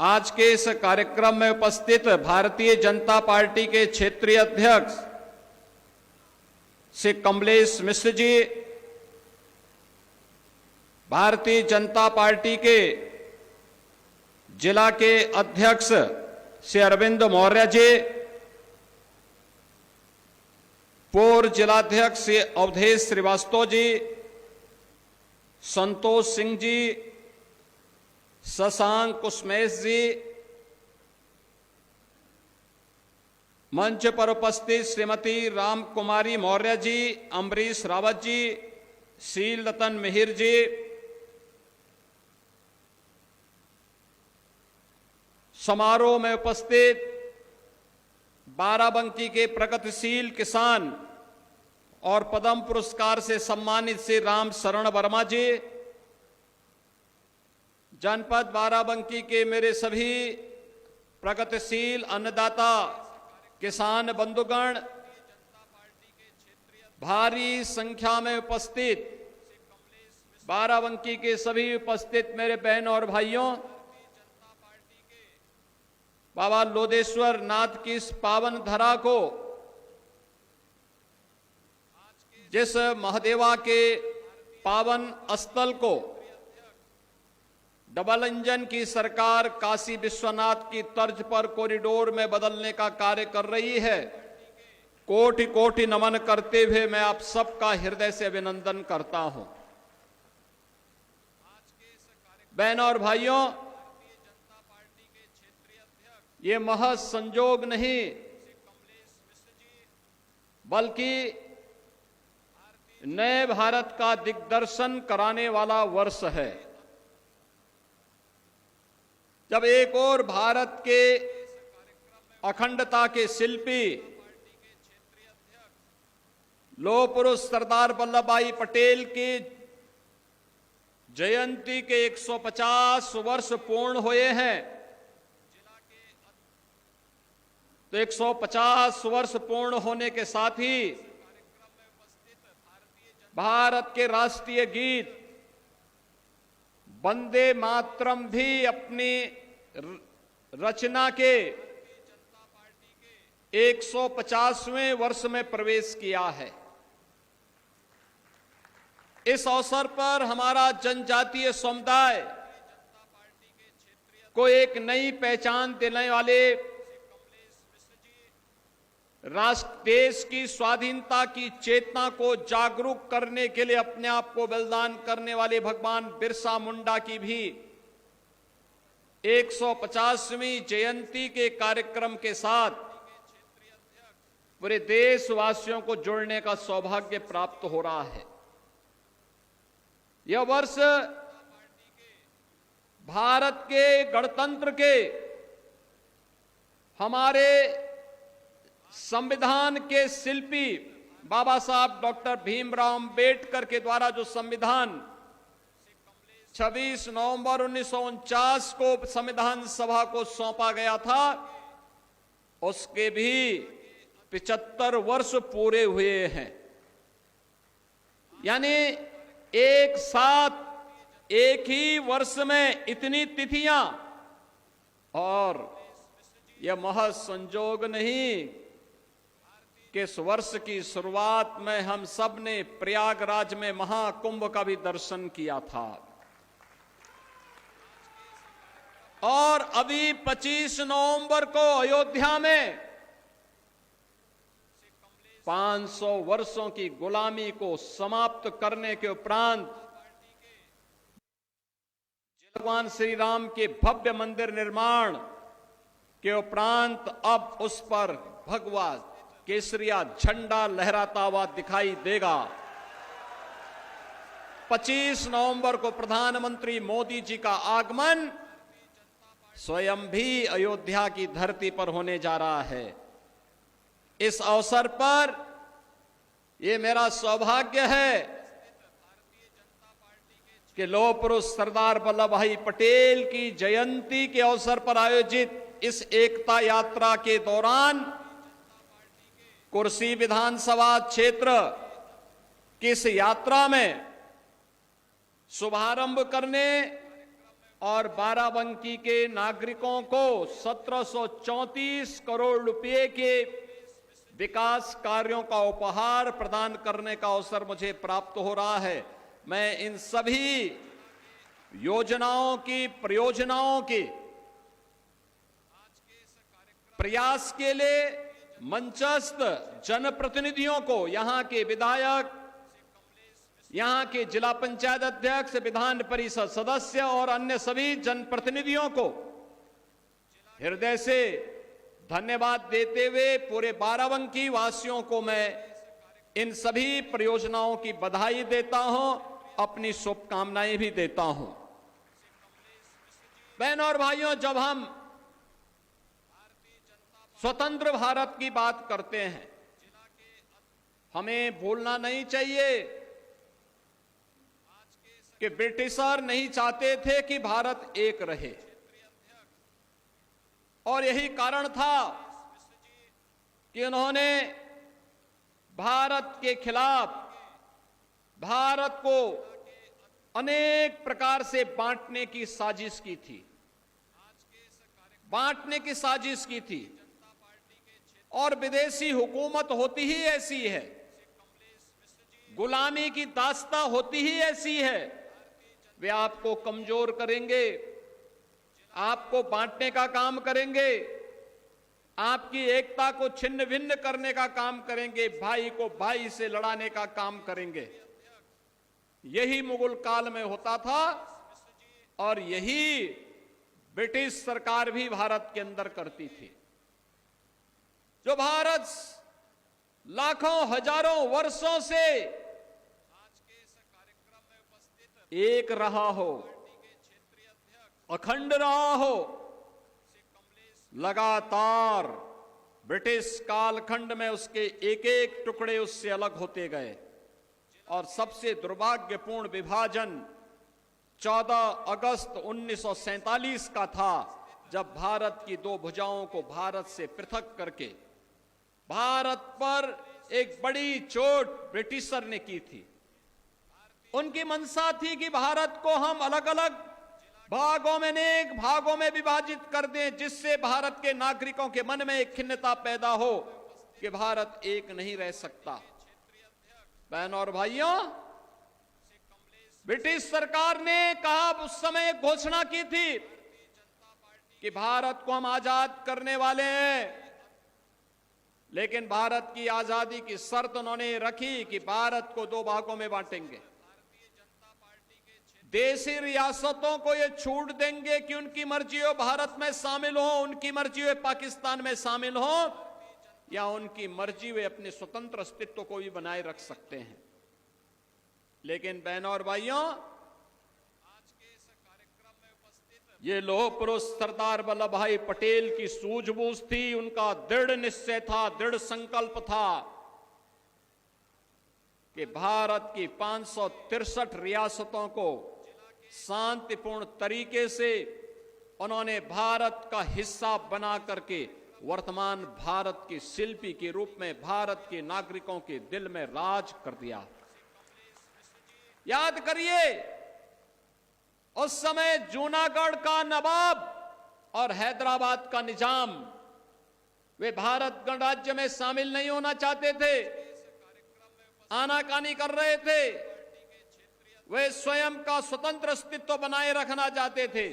आज के इस कार्यक्रम में उपस्थित भारतीय जनता पार्टी के क्षेत्रीय अध्यक्ष श्री कमलेश मिश्र जी, भारतीय जनता पार्टी के जिला के अध्यक्ष श्री अरविंद मौर्य जी, पूर्व जिलाध्यक्ष श्री अवधेश श्रीवास्तव जी, संतोष सिंह जी, शशांक कुसमेश जी, मंच पर उपस्थित श्रीमती राम कुमारी मौर्य जी, अम्बरीश रावत जी, शील रतन मिहिर जी, समारोह में उपस्थित बाराबंकी के प्रगतिशील किसान और पद्म पुरस्कार से सम्मानित श्री राम शरण वर्मा जी, जनपद बाराबंकी के मेरे सभी प्रगतिशील अन्नदाता किसान बंधुगण, भारी संख्या में उपस्थित बाराबंकी के सभी उपस्थित मेरे बहन और भाइयों, बाबा लोदेश्वर नाथ की इस पावन धरा को, जिस महादेवा के पावन स्थल को डबल इंजन की सरकार काशी विश्वनाथ की तर्ज पर कॉरिडोर में बदलने का कार्य कर रही है, कोटि कोटि नमन करते हुए मैं आप सबका हृदय से अभिनंदन करता हूं। बहनों और भाइयों, ये महज संजोग नहीं बल्कि नए भारत का दिग्दर्शन कराने वाला वर्ष है, जब एक और भारत के अखंडता के शिल्पी लौह पुरुष सरदार वल्लभ भाई पटेल की जयंती के 150 वर्ष पूर्ण हुए हैं, तो 150 वर्ष पूर्ण होने के साथ ही भारत के राष्ट्रीय गीत वंदे मातरम भी अपनी रचना के 150वें वर्ष में प्रवेश किया है। इस अवसर पर हमारा जनजातीय समुदाय को एक नई पहचान देने वाले राष्ट्र देश की स्वाधीनता की चेतना को जागरूक करने के लिए अपने आप को बलिदान करने वाले भगवान बिरसा मुंडा की भी 150वीं जयंती के कार्यक्रम के साथ पूरे देशवासियों को जोड़ने का सौभाग्य प्राप्त हो रहा है। यह वर्ष भारत के गणतंत्र के, हमारे संविधान के शिल्पी बाबा साहब डॉक्टर भीमराव अंबेडकर के द्वारा जो संविधान 26 नवंबर 1949 को संविधान सभा को सौंपा गया था, उसके भी 75 वर्ष पूरे हुए हैं। यानी एक साथ एक ही वर्ष में इतनी तिथियां, और यह महज संजोग नहीं कि इस वर्ष की शुरुआत में हम सब ने प्रयागराज में महाकुंभ का भी दर्शन किया था, और अभी 25 नवंबर को अयोध्या में 500 वर्षों की गुलामी को समाप्त करने के उपरांत भगवान श्री राम के भव्य मंदिर निर्माण के उपरांत अब उस पर भगवा केसरिया झंडा लहराता हुआ दिखाई देगा। 25 नवंबर को प्रधानमंत्री मोदी जी का आगमन स्वयं भी अयोध्या की धरती पर होने जा रहा है। इस अवसर पर यह मेरा सौभाग्य है कि लौह पुरुष सरदार वल्लभ भाई पटेल की जयंती के अवसर पर आयोजित इस एकता यात्रा के दौरान कुर्सी विधानसभा क्षेत्र की इस यात्रा में शुभारंभ करने और बाराबंकी के नागरिकों को 1734 करोड़ रुपए के विकास कार्यों का उपहार प्रदान करने का अवसर मुझे प्राप्त हो रहा है। मैं इन सभी योजनाओं की परियोजनाओं के प्रयास के लिए मंचस्थ जनप्रतिनिधियों को, यहां के विधायक, यहां के जिला पंचायत अध्यक्ष, विधान परिषद सदस्य और अन्य सभी जनप्रतिनिधियों को हृदय से धन्यवाद देते हुए पूरे बाराबंकी वासियों को मैं इन सभी परियोजनाओं की बधाई देता हूं, अपनी शुभकामनाएं भी देता हूं। बहनों और भाइयों, जब हम स्वतंत्र भारत की बात करते हैं, हमें भूलना नहीं चाहिए कि ब्रिटिशर नहीं चाहते थे कि भारत एक रहे, और यही कारण था कि उन्होंने भारत के खिलाफ भारत को अनेक प्रकार से बांटने की साजिश की थी, और विदेशी हुकूमत होती ही ऐसी है, गुलामी की दास्ता होती ही ऐसी है। वे आपको कमजोर करेंगे, आपको बांटने का काम करेंगे, आपकी एकता को छिन्न भिन्न करने का काम करेंगे, भाई को भाई से लड़ाने का काम करेंगे। यही मुगल काल में होता था और यही ब्रिटिश सरकार भी भारत के अंदर करती थी। जो भारत लाखों हजारों वर्षों से एक रहा हो, अखंड रहा हो, लगातार ब्रिटिश कालखंड में उसके एक एक टुकड़े उससे अलग होते गए, और सबसे दुर्भाग्यपूर्ण विभाजन 14 अगस्त 1947 का था, जब भारत की दो भुजाओं को भारत से पृथक करके भारत पर एक बड़ी चोट ब्रिटिशर ने की थी। उनकी मंशा थी कि भारत को हम अलग अलग भागों में, अनेक भागों में विभाजित कर दें, जिससे भारत के नागरिकों के मन में एक खिन्नता पैदा हो कि भारत एक नहीं रह सकता। बहनों और भाइयों, ब्रिटिश सरकार ने कहा, उस समय घोषणा की थी कि भारत को हम आजाद करने वाले हैं, लेकिन भारत की आजादी की शर्त उन्होंने रखी कि भारत को दो भागों में बांटेंगे। देशी रियासतों को ये छूट देंगे कि उनकी मर्जी हो भारत में शामिल हो, उनकी मर्जी हो पाकिस्तान में शामिल हो, या उनकी मर्जी वे अपने स्वतंत्र अस्तित्व को भी बनाए रख सकते हैं। लेकिन बहनों और भाइयों, ये लौह पुरुष सरदार वल्लभ भाई पटेल की सूझबूझ थी, उनका दृढ़ निश्चय था, दृढ़ संकल्प था कि भारत की 563 रियासतों को शांतिपूर्ण तरीके से उन्होंने भारत का हिस्सा बना करके वर्तमान भारत की शिल्पी के रूप में भारत के नागरिकों के दिल में राज कर दिया। याद करिए, उस समय जूनागढ़ का नवाब और हैदराबाद का निजाम, वे भारत गणराज्य में शामिल नहीं होना चाहते थे, आनाकानी कर रहे थे, वे स्वयं का स्वतंत्र अस्तित्व बनाए रखना चाहते थे।